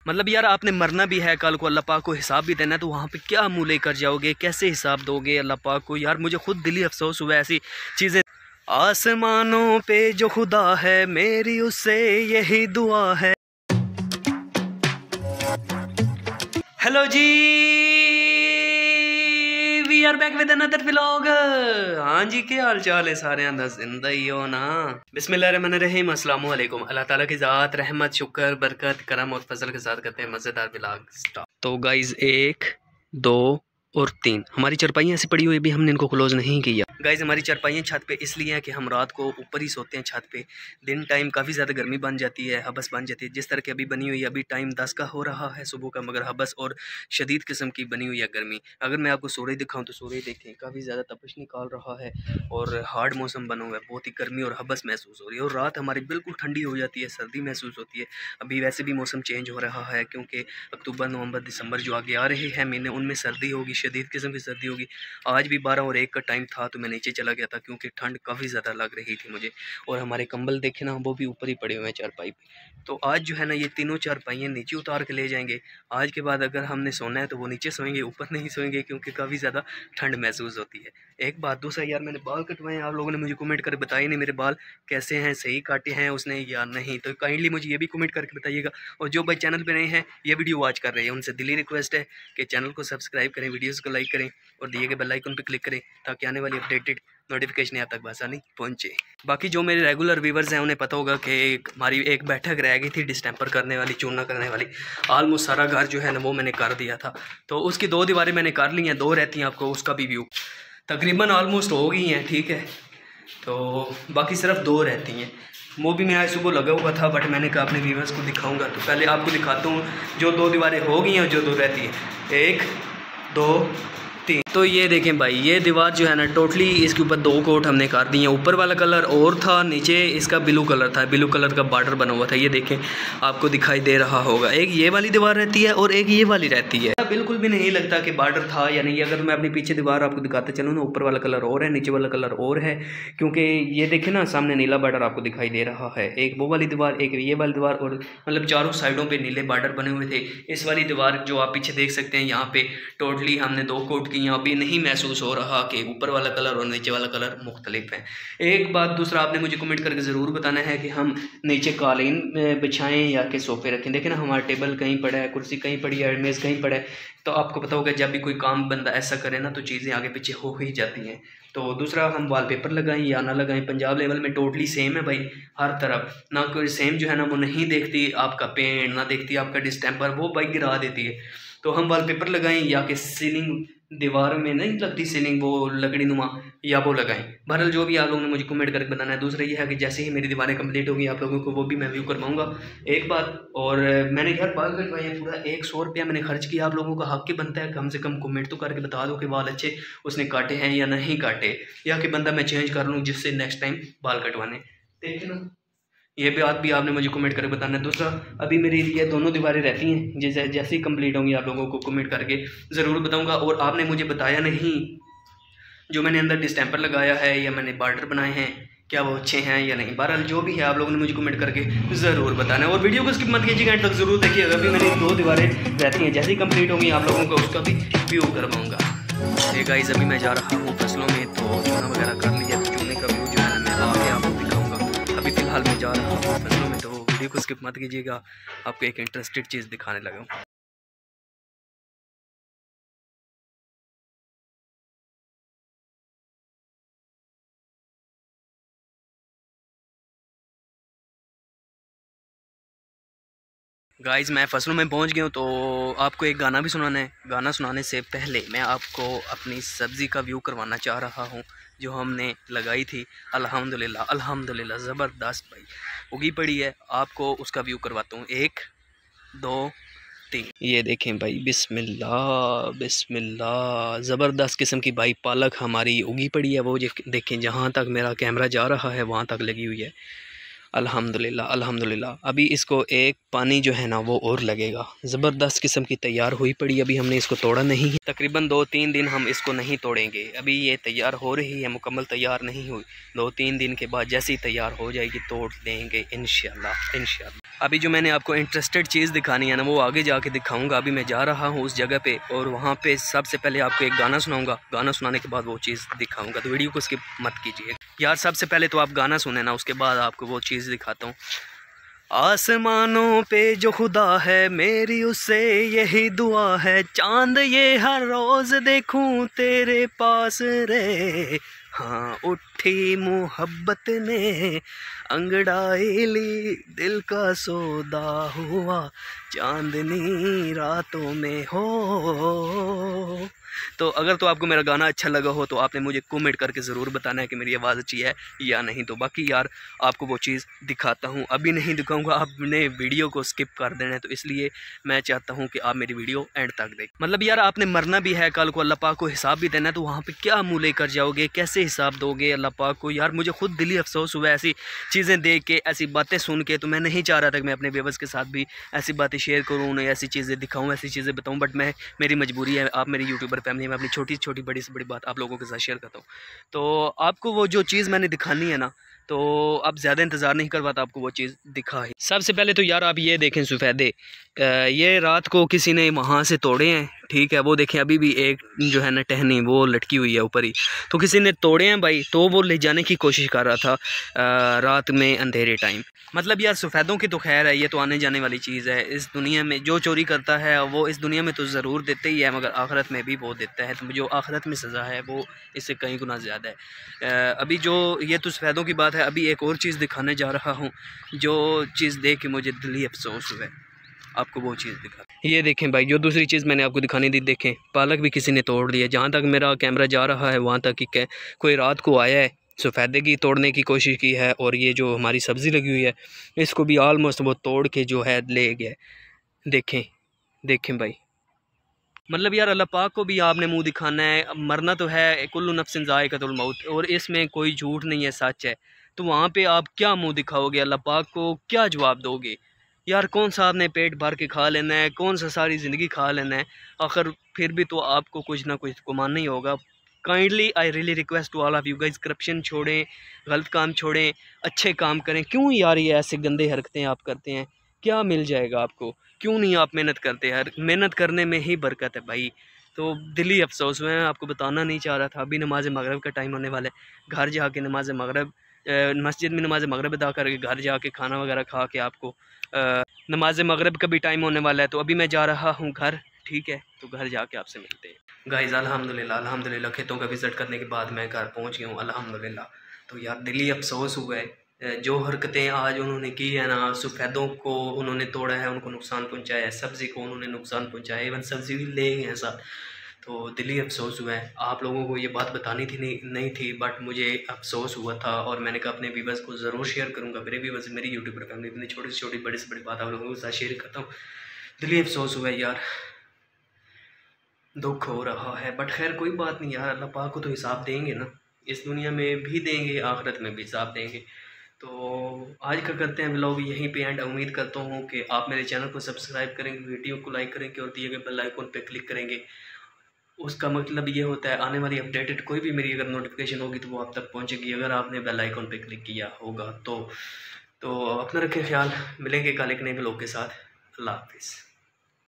मतलब यार आपने मरना भी है, कल को अल्लाह पाक को हिसाब भी देना है, तो वहाँ पे क्या मुँह लेकर जाओगे, कैसे हिसाब दोगे अल्लाह पाक को। यार मुझे खुद दिली अफसोस हुआ ऐसी चीज़ें। आसमानों पे जो खुदा है मेरी उससे यही दुआ है। हेलो जी, we are back with another vlog. हाँ जी, क्या हाल चाल है सारे दा, जिंदा ही हो ना। बिस्मिल्लाहिर्रहमानिर्रहीम, अस्सलामु अलैकुम। अल्लाह ताला की ज़ात रहमत शुक्र बरकत करम और फजल के साथ करते हैं मज़ेदार व्लॉग स्टार्ट। तो गाइज 1 2 और 3 हमारी चरपाइयाँ ऐसी पड़ी हुई, भी हमने इनको क्लोज नहीं किया। गाइज हमारी चरपाइयाँ छत पे इसलिए हैं कि हम रात को ऊपर ही सोते हैं छत पे। दिन टाइम काफ़ी ज़्यादा गर्मी बन जाती है, हबस बन जाती है। जिस तरह की अभी बनी हुई है, अभी टाइम 10 का हो रहा है सुबह का, मगर हबस और शदीद किस्म की बनी हुई है गर्मी। अगर मैं आपको सूरज दिखाऊं तो सूरज देखें काफ़ी ज़्यादा तपिश निकाल रहा है और हार्ड मौसम बना हुआ है, बहुत ही गर्मी और हबस महसूस हो रही है। और रात हमारी बिल्कुल ठंडी हो जाती है, सर्दी महसूस होती है। अभी वैसे भी मौसम चेंज हो रहा है, क्योंकि अक्टूबर नवंबर दिसंबर जो आगे आ रहे हैं महीने, उनमें सर्दी होगी, शदीद किस्म की सर्दी होगी। आज भी 12 और 1 का टाइम था तो मैं नीचे चला गया था, क्योंकि ठंड काफ़ी ज़्यादा लग रही थी मुझे। और हमारे कंबल देखे ना, वो भी ऊपर ही पड़े हुए हैं चारपाई पे। तो आज जो है ना, ये तीनों चारपाइयाँ नीचे उतार के ले जाएंगे। आज के बाद अगर हमने सोना है तो वो नीचे सोएंगे, ऊपर नहीं सोएंगे, क्योंकि काफ़ी ज़्यादा ठंड महसूस होती है। एक बात। दूसरा यार, मैंने बाल कटवाए हैं, आप लोगों ने मुझे कमेंट कर बताया नहीं मेरे बाल कैसे हैं, सही काटे हैं उसने या नहीं, तो काइंडली मुझे ये भी कमेंट करके बताइएगा। और जो भाई चैनल पे नए हैं, ये वीडियो वॉच कर रहे हैं, उनसे दिली रिक्वेस्ट है कि चैनल को सब्सक्राइब करें, वीडियोज़ को लाइक करें और दिए गए बेल आइकन पर क्लिक करें, ताकि आने वाली अपडेटेड नोटिफिकेशन आप तक आसानी पहुँचे। बाकी जो मेरे रेगुलर व्यूवर्स हैं उन्हें पता होगा कि हमारी एक बैठक रह गई थी डिस्टेंपर करने वाली, चूना करने वाली। ऑलमोस्ट सारा घर जो है ना वो मैंने कर दिया था, तो उसकी 2 दीवारें मैंने कर ली हैं, 2 रहती हैं, आपको उसका भी व्यू तकरीबन ऑलमोस्ट हो गई हैं, ठीक है। तो बाकी सिर्फ 2 रहती हैं, वो भी मैं आज सुबह लगा हुआ था, बट मैंने कहा अपने व्यूवर्स को दिखाऊंगा, तो पहले आपको दिखाता हूँ जो 2 दीवारें हो गई हैं और जो 2 रहती हैं। 1 2 3। तो ये देखें भाई, ये दीवार जो है ना टोटली इसके ऊपर 2 कोट हमने कर दी हैं। ऊपर वाला कलर और था, नीचे इसका ब्लू कलर था, ब्लू कलर का बॉर्डर बना हुआ था। ये देखें, आपको दिखाई दे रहा होगा। एक ये वाली दीवार रहती है और एक ये वाली रहती है। बिल्कुल भी नहीं लगता कि बॉर्डर था या नहीं। अगर मैं अपनी पीछे दीवार आपको दिखाते चलूँ ना, ऊपर वाला कलर और है, नीचे वाला कलर और है, क्योंकि ये देखें ना सामने नीला बॉर्डर आपको दिखाई दे रहा है। एक वो वाली दीवार, एक ये वाली दीवार, और मतलब चारों साइडों पे नीले बॉर्डर बने हुए थे। इस वाली दीवार जो आप पीछे देख सकते हैं, यहाँ पे टोटली हमने 2 कोट की। अभी नहीं महसूस हो रहा कि ऊपर वाला कलर और नीचे वाला कलर मुख्तलिफ है। एक बात। दूसरा, आपने मुझे कमेंट करके ज़रूर बताना है कि हम नीचे कालीन बिछाएं या कि सोफ़े रखें। देखें ना, हमारा टेबल कहीं पड़ा है, कुर्सी कहीं पड़ी है, मेज़ कहीं पड़ा है। तो आपको पता होगा जब भी कोई काम बंदा ऐसा करे ना, तो चीज़ें आगे पीछे हो ही जाती हैं। तो दूसरा, हम वॉलपेपर लगाएं या ना लगाएं, पंजाब लेवल में टोटली सेम है भाई, हर तरफ ना कोई सेम जो है ना वो नहीं देखती आपका पेंट, ना देखती आपका डिस्टेंपर, वो भाई गिरा देती है। तो हम वॉलपेपर लगाएं या कि सीलिंग, दीवार में नहीं लगती सीलिंग वो लकड़ी नुमा, या वो लगाएं। बहरहाल जो भी आप लोगों ने मुझे कमेंट करके बताना है। दूसरा ये है कि जैसे ही मेरी दीवारें कंप्लीट होगी आप लोगों को वो भी मैं व्यू करवाऊंगा। एक बात और, मैंने यार बाल कटवाए हैं, पूरा 100 रुपया मैंने खर्च किया। आप लोगों का हक ही बनता है कम से कम कमेंट तो करके बता दो कि बाल अच्छे उसने काटे हैं या नहीं काटे, या कि बंदा मैं चेंज कर लूँ जिससे नेक्स्ट टाइम बाल कटवाने। देखिए ना, ये बात भी आपने मुझे कमेंट करके बताना है। दूसरा, अभी मेरी ये दोनों दीवारें रहती हैं, जैसे जैसे ही कंप्लीट होंगी आप लोगों को कमेंट करके ज़रूर बताऊंगा। और आपने मुझे बताया नहीं जो मैंने अंदर डिस्टेंपर लगाया है या मैंने बॉर्डर बनाए हैं, क्या वो अच्छे हैं या नहीं। बहरहाल जो भी है आप लोगों ने मुझे कमेंट करके ज़रूर बताना है। और वीडियो को स्किप मत कीजिएगा, एंड तक ज़रूर देखिएगा। अभी मेरी 2 दीवारें रहती हैं, जैसे ही कंप्लीट होंगी आप लोगों को उसका भी व्यू करवाऊँगा। ये गाइस, अभी मैं जा रहा हूँ फसलों में, तो चूना वगैरह कर लिया, तो चूने का व्यू जो है मैं आगे आपको दिखाऊँगा। अभी फ़िलहाल मैं जा रहा हूँ फसलों में, तो वीडियो को स्किप मत कीजिएगा, आपको एक इंटरेस्टेड चीज़ दिखाने लगा हूँ। गाइस, मैं फसलों में पहुंच गया हूं, तो आपको एक गाना भी सुनाना है। गाना सुनाने से पहले मैं आपको अपनी सब्ज़ी का व्यू करवाना चाह रहा हूं, जो हमने लगाई थी। अल्हम्दुलिल्लाह अल्हम्दुलिल्लाह ज़बरदस्त भाई उगी पड़ी है। आपको उसका व्यू करवाता हूं। 1 2 3। ये देखें भाई, बिस्मिल्लाह बिस्मिल्लाह, ज़बरदस्त किस्म की भाई पालक हमारी उगी पड़ी है। वो देखें, जहाँ तक मेरा कैमरा जा रहा है वहाँ तक लगी हुई है। अल्हम्दुलिल्लाह अल्हम्दुलिल्लाह। अभी इसको एक पानी जो है ना वो और लगेगा। ज़बरदस्त किस्म की तैयार हुई पड़ी। अभी हमने इसको तोड़ा नहीं है, तकरीबन 2-3 दिन हम इसको नहीं तोड़ेंगे। अभी ये तैयार हो रही है, मुकम्मल तैयार नहीं हुई। 2-3 दिन के बाद जैसे ही तैयार हो जाएगी तोड़ लेंगे इंशाल्लाह इंशाल्लाह। अभी जो मैंने आपको इंटरेस्टेड चीज़ दिखानी है ना वो आगे जाके दिखाऊँगा। अभी मैं जा रहा हूँ उस जगह पर और वहाँ पर सबसे पहले आपको एक गाना सुनाऊँगा। गाना सुनाने के बाद वो चीज़ दिखाऊँगा, तो वीडियो को स्किप मत कीजिए यार। सबसे पहले तो आप गाना सुने ना, उसके बाद आपको वो चीज़ दिखाता हूँ। आसमानों पे जो खुदा है मेरी उससे यही दुआ है, चांद ये हर रोज़ देखूं तेरे पास रे। हाँ उठी मोहब्बत ने अंगड़ाई ली, दिल का सौदा हुआ चांदनी रातों में हो। तो अगर तो आपको मेरा गाना अच्छा लगा हो तो आपने मुझे कमेंट करके ज़रूर बताना है कि मेरी आवाज़ अच्छी है या नहीं। तो बाकी यार आपको वो चीज़ दिखाता हूँ, अभी नहीं दिखाऊंगा, आपने वीडियो को स्किप कर देना है। तो इसलिए मैं चाहता हूँ कि आप मेरी वीडियो एंड तक देखें। मतलब यार आपने मरना भी है, कल को अल्लाह पाक को हिसाब भी देना है, तो वहाँ पर क्या मुँह लेकर जाओगे, कैसे हिसाब दोगे अल्लाह पाक को। यार मुझे खुद दिली अफसोस हुआ ऐसी चीज़ें देख के, ऐसी बातें सुन के। तो मैं नहीं चाह रहा था कि मैं अपने व्यूअर्स के साथ भी ऐसी बातें शेयर करूँ, उन्हें ऐसी चीज़ें दिखाऊँ, ऐसी चीज़ें बताऊँ। बट मैं मेरी मजबूरी है, आप मेरी यूट्यूबर फैमिली में अपनी छोटी से छोटी बड़ी से बड़ी बात आप लोगों के साथ शेयर करता हूँ। तो आपको वो जो चीज़ मैंने दिखानी है ना, तो आप ज़्यादा इंतज़ार नहीं कर पाता, आपको वो चीज़ दिखा ही। सबसे पहले तो यार आप ये देखें सफ़ेदे, ये रात को किसी ने वहाँ से तोड़े हैं, ठीक है। वो देखें अभी भी एक जो है ना टहनी वो लटकी हुई है ऊपर ही, तो किसी ने तोड़े हैं भाई। तो वो ले जाने की कोशिश कर रहा था रात में अंधेरे टाइम। मतलब यार सफ़ेदों की तो खैर है, ये तो आने जाने वाली चीज़ है इस दुनिया में। जो चोरी करता है वो इस दुनिया में तो ज़रूर देते ही है, मगर आखिरत में भी वो देता है। तो जो आखिरत में सज़ा है वो इससे कई गुना ज़्यादा है। अभी जो ये तो सफ़ेदों की बात है, अभी एक और चीज़ दिखाने जा रहा हूँ जो चीज़ देख के मुझे दिली अफसोस हुआ है। आपको वो चीज़ दिखा, ये देखें भाई, जो दूसरी चीज़ मैंने आपको दिखानी थी, देखें पालक भी किसी ने तोड़ लिया। जहाँ तक मेरा कैमरा जा रहा है वहाँ तक कि कोई रात को आया है, सफ़ेदे की तोड़ने की कोशिश की है, और ये जो हमारी सब्ज़ी लगी हुई है इसको भी आलमोस्ट वो तोड़ के जो है ले गया। देखें देखें भाई, मतलब यार अल्लाह पाक को भी आपने मुंह दिखाना है। मरना तो है, कुल्लु नफ्सिन ज़ाइक़तुल मौत, और इसमें कोई झूठ नहीं है, सच है। तो वहाँ पे आप क्या मुंह दिखाओगे, अल्लाह पाक को क्या जवाब दोगे। यार कौन सा आपने पेट भर के खा लेना है, कौन सा सारी ज़िंदगी खा लेना है, आखिर फिर भी तो आपको कुछ ना कुछ कमाना ही होगा। Kindly I really request to all of you guys, corruption छोड़ें, गलत काम छोड़ें, अच्छे काम करें। क्यों यार ये ऐसे गंदे हरकतें आप करते हैं, क्या मिल जाएगा आपको। क्यों नहीं आप मेहनत करते यार, मेहनत करने में ही बरकत है भाई। तो दिली अफसोस मैं आपको बताना नहीं चाह रहा था। अभी नमाज मगरब का टाइम होने वाला है, घर जाके नमाज मगरब मस्जिद में नमाज मगरब अदा करके घर जाके खाना वगैरह खा के आपको नमाज मगरब का भी टाइम होने वाला है। तो अभी मैं जा रहा हूँ घर, ठीक है। तो घर जाके आपसे मिलते हैं गाइज़। अल्हम्दुलिल्लाह अल्हम्दुलिल्लाह, खेतों का विज़िट करने के बाद मैं घर पहुँच गया हूँ अल्हम्दुलिल्लाह। तो यार दिली अफसोस हुआ है, जो हरकतें आज उन्होंने की है ना, सफ़ेदों को उन्होंने तोड़ा है, उनको नुकसान पहुँचाया है, सब्ज़ी को उन्होंने नुकसान पहुँचाया है, इवन सब्ज़ी भी ले गए हैं साथ। तो दिली अफसोस हुआ है। आप लोगों को ये बात बतानी थी नहीं थी, बट मुझे अफसोस हुआ था और मैंने कहा अपने व्यूअर्स को ज़रूर शेयर करूँगा। मेरे व्यूअर्स मेरी यूट्यूबर फैमिली इतनी छोटी से छोटी बड़ी से बड़ी बात आप लोगों के साथ शेयर करता हूँ। दिली अफसोस हुआ है यार, दुख हो रहा है, बट खैर कोई बात नहीं यार, अल्लाह पाक को तो हिसाब देंगे ना, इस दुनिया में भी देंगे, आखिरत में भी हिसाब देंगे। तो आज का करते हैं व्लॉग यहीं पे एंड। उम्मीद करता हूँ कि आप मेरे चैनल को सब्सक्राइब करेंगे, वीडियो को लाइक करेंगे और दिए गए बेल आइकन पे क्लिक करेंगे। उसका मतलब ये होता है आने वाली अपडेटेड कोई भी मेरी अगर नोटिफिकेशन होगी तो वो आप तक पहुँचेगी, अगर आपने बेल आइकन पे क्लिक किया होगा तो अपना रखें ख्याल, मिलेंगे कल एक नए व्लॉग के साथ। अल्लाह हाफिज़।